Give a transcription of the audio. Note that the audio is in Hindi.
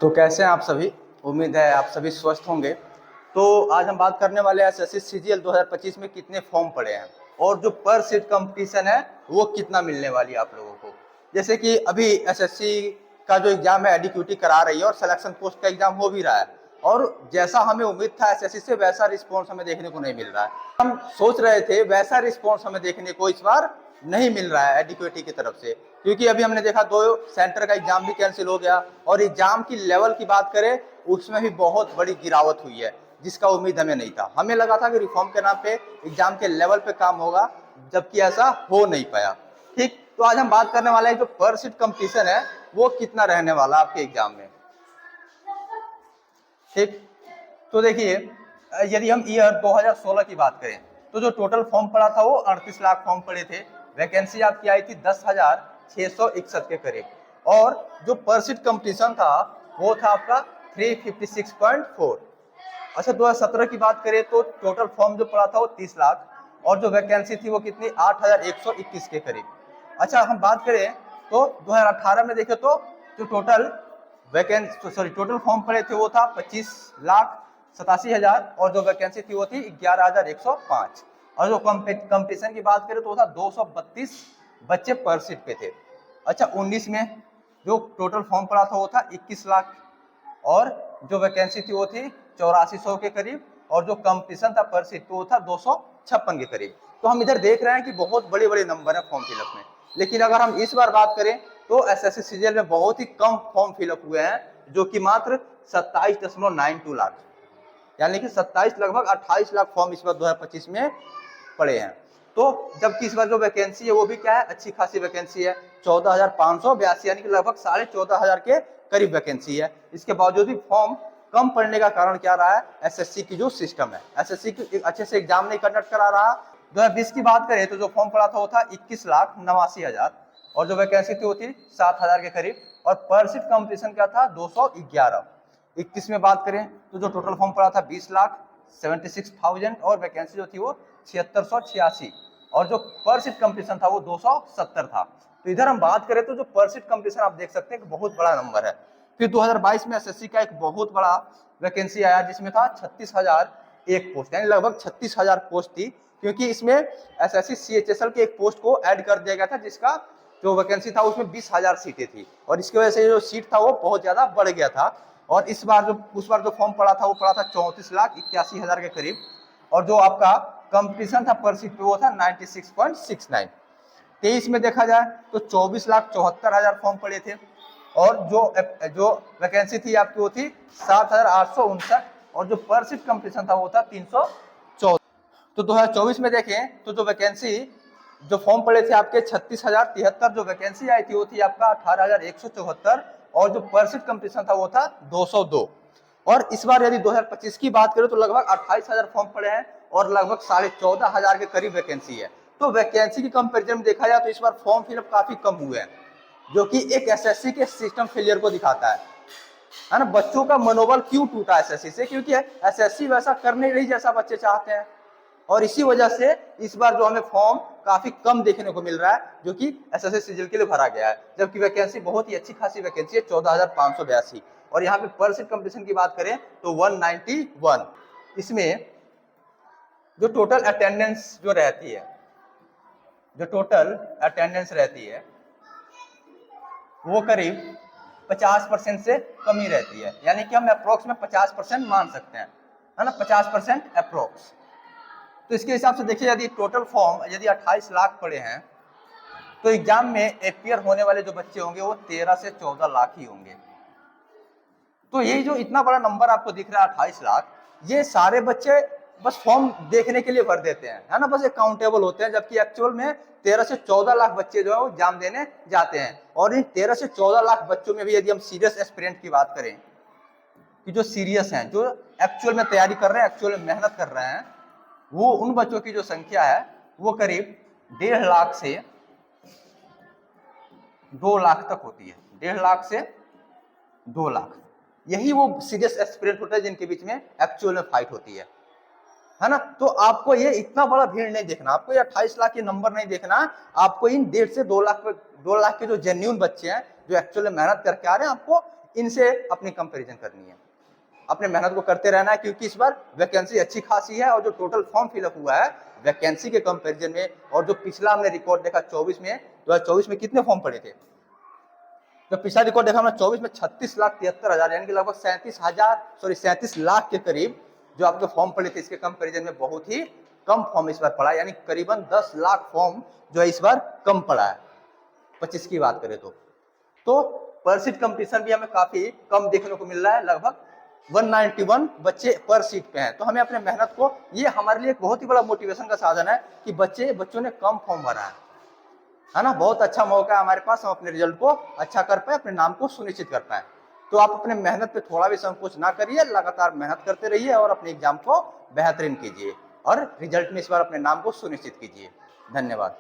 तो कैसे हैं आप सभी। उम्मीद है आप सभी स्वस्थ होंगे। तो आज हम बात करने वाले हैं एसएससी सीजीएल 2025 में कितने फॉर्म पड़े हैं और जो पर सीट कंपटीशन है वो कितना मिलने वाली है आप लोगों को। जैसे कि अभी एसएससी का जो एग्जाम है एडीक्यूटी करा रही है और सिलेक्शन पोस्ट का एग्जाम हो भी रहा है, और जैसा हमें उम्मीद था एसएससी से वैसा रिस्पॉन्स हमें देखने को नहीं मिल रहा है। हम सोच रहे थे वैसा रिस्पॉन्स हमें देखने को इस बार नहीं मिल रहा है एडीक्यूटी की तरफ से, क्योंकि अभी हमने देखा 2 सेंटर का एग्जाम भी कैंसिल हो गया और एग्जाम की लेवल की बात करें उसमें भी बहुत बड़ी गिरावट हुई है, जिसका उम्मीद हमें नहीं था। हमें लगा था कि रिफॉर्म के नाम पे एग्जाम के लेवल पे काम होगा, जबकि ऐसा हो नहीं पाया। ठीक, तो आज हम बात करने वाले हैं जो पर सीट कंपटीशन है वो कितना रहने वाला आपके एग्जाम में। ठीक, तो देखिए यदि हम ईयर 2016 की बात करें तो जो टोटल फॉर्म पड़ा था वो 38 लाख फॉर्म पड़े थे। वैकेंसी आपकी आई थी 10,661 के करीब, और जो पर सीट कंपटीशन था वो था आपका 356.4। अच्छा, 2017 की बात करें तो टोटल फॉर्म जो पड़ा था वो 30 लाख और जो वैकेंसी थी वो कितनी 8,121 के करीब। अच्छा, हम बात करें तो 2018 में देखें तो जो टोटल टोटल फॉर्म पड़े थे वो था 25,87,000 और जो वैकेंसी थी वो थी 11,105, और जो कंपटीशन की बात करें तो वो था 232 बच्चे पर सीट पे थे। अच्छा, 19 में जो टोटल फॉर्म पड़ा था वो था 21 लाख और जो वैकेंसी थी वो थी 8400 के करीब, और जो कंपटीशन था पर सीट पे वो था 256 के करीब। तो हम इधर देख रहे हैं कि बहुत बड़े बड़े नंबर है फॉर्म फिलअप में। लेकिन अगर हम इस बार बात करें तो एसएससी सीजीएल में बहुत ही कम फॉर्म फिलअप हुए हैं, जो कि मात्र 27.92 लाख, यानी कि 27 लगभग 28 लाख फॉर्म इस बार 2025 में पड़े हैं। तो जबकि इस बार जो वैकेंसी है वो भी क्या है, अच्छी खासी वैकेंसी है 14,582, यानी कि लगभग 14,500 के करीब वैकेंसी है। इसके बावजूद भी फॉर्म कम पड़ने का कारण क्या रहा है, एसएससी की जो सिस्टम है, एसएससी की अच्छे से एग्जाम नहीं कंडक्ट करा रहा। 2020 की बात करें तो जो फॉर्म पड़ा था वो था 21,89,000 और जो वैकेंसी थी वो थी 7,000 के करीब, और पर सीट कंपटीशन क्या था 211। 21 में बात करें तो जो टोटल फॉर्म पड़ा था 20,76,000 और वैकेंसी जो थी वो 7686, और जो पर सीट कंपटीशन था वो 270 था। तो इधर हम बात करें तो जो पर सीट कंपटीशन आप देख सकते हैं कि बहुत बड़ा नंबर है। फिर 2022 में एसएससी का एक बहुत बड़ा वैकेंसी आया जिसमें था 36,001 पोस्ट, यानी लगभग 36,000 पोस्ट थी, क्योंकि इसमें एसएससी सीएचएसएल के एक पोस्ट को ऐड कर दिया गया था, जिसका जो वैकेंसी था उसमें 20,000 सीटें थी, और इसकी वजह से जो सीट था वो बहुत ज्यादा बढ़ गया था। और इस बार जो उस बार जो फॉर्म पड़ा था वो पड़ा था 34,81,000 के करीब, और जो आपका कंपटीशन था पर सीट पे वो था 96.69। 23 में देखा जाए तो 24,74,000 फॉर्म पड़े थे, और जो वैकेंसी थी आपकी वो थी 7,859, और जो पर सीट कंपटीशन था वो था 314। तो 2024 में देखें तो जो वैकेंसी जो फॉर्म पड़े थे आपके 36,073, जो वैकेंसी आई थी वो थी आपका 18,174, और जो पर सीट कंपटीशन था वो था 202। और इस बार यदि 2025 की बात करें तो लगभग 28,000 फॉर्म पड़े हैं और लगभग 14,500 के करीब वैकेंसी है। तो वैकेंसी की कंपैरिजन में देखा जाए तो इस बार फॉर्म फिलअप काफी कम हुए हैं, जो कि एक एसएससी के सिस्टम फेलियर को दिखाता है ना। बच्चों का मनोबल क्यों टूटा एसएससी से, क्योंकि एसएससी वैसा कर नहीं रही जैसा बच्चे चाहते हैं, और इसी वजह से इस बार जो हमें फॉर्म काफी कम देखने को मिल रहा है, जो कि एसएससी सीजीएल के लिए भरा गया है, जबकि वैकेंसी बहुत ही अच्छी खासी वैकेंसी है 14,582, और यहाँ पे पर सीट कंपटीशन की बात करें तो 191। इसमें जो टोटल अटेंडेंस जो रहती है, जो टोटल अटेंडेंस रहती है वो करीब 50% से कम ही रहती है, यानी कि हम अप्रोक्स में 50% मान सकते हैं, है ना, 50% अप्रोक्स। तो इसके हिसाब से देखिए यदि टोटल फॉर्म यदि 28 लाख पड़े हैं तो एग्जाम में अपियर होने वाले जो बच्चे होंगे वो 13 से 14 लाख ही होंगे। तो ये जो इतना बड़ा नंबर आपको दिख रहा है 28 लाख, ये सारे बच्चे बस फॉर्म देखने के लिए भर देते हैं, है ना, बस एक काउंटेबल होते हैं, जबकि एक्चुअल में 13 से 14 लाख बच्चे जो है वो एग्जाम देने जाते हैं। और इन 13 से 14 लाख बच्चों में भी यदि हम सीरियस एस्पिरेंट की बात करें कि जो सीरियस हैं, जो एक्चुअल में तैयारी कर रहे हैं, एक्चुअल में मेहनत कर रहे हैं, वो उन बच्चों की जो संख्या है वो करीब 1.5 लाख से 2 लाख तक होती है। 1.5 लाख से 2 लाख, यही वो सीरियस एस्पिरेंट होता है जिनके बीच में एक्चुअल में फाइट होती है ना। तो आपको ये इतना बड़ा भीड़ नहीं देखना, आपको ये 28 लाख के नंबर नहीं देखना, आपको इन 1.5 से 2 लाख के जो जेन्युइन बच्चे हैं जो एक्चुअली मेहनत करके आ रहे हैं, आपको इनसे अपनी कंपैरिजन करनी है, अपने मेहनत को करते रहना है, क्योंकि इस बार वैकेंसी अच्छी खासी है और जो टोटल फॉर्म फिलअप हुआ है वैकेंसी के कंपैरिजन में, और जो पिछला हमने रिकॉर्ड देखा 2024 में कितने फॉर्म पड़े थे, जो पिछला रिकॉर्ड देखा हमने 24 में 36,73,000 यानी कि लगभग 37 लाख के करीब जो आपके फॉर्म पड़े थे, इसके कंपैरिजन में बहुत ही कम फॉर्म इस बार पड़ा, यानी करीबन 10 लाख फॉर्म जो है इस बार कम पड़ा है 25 की बात करें तो पर सीट कंपटीशन भी हमें काफी कम देखने को मिल रहा है, लगभग 191 बच्चे पर सीट पे हैं। तो हमें अपने मेहनत को, ये हमारे लिए एक बहुत ही बड़ा मोटिवेशन का साधन है कि बच्चों ने कम फॉर्म भरा है ना, बहुत अच्छा मौका है हमारे पास, हम अपने रिजल्ट को अच्छा कर पाए, अपने नाम को सुनिश्चित कर पाए। तो आप अपने मेहनत पे थोड़ा भी संकोच ना करिए, लगातार मेहनत करते रहिए और अपने एग्जाम को बेहतरीन कीजिए और रिजल्ट में इस बार अपने नाम को सुनिश्चित कीजिए। धन्यवाद।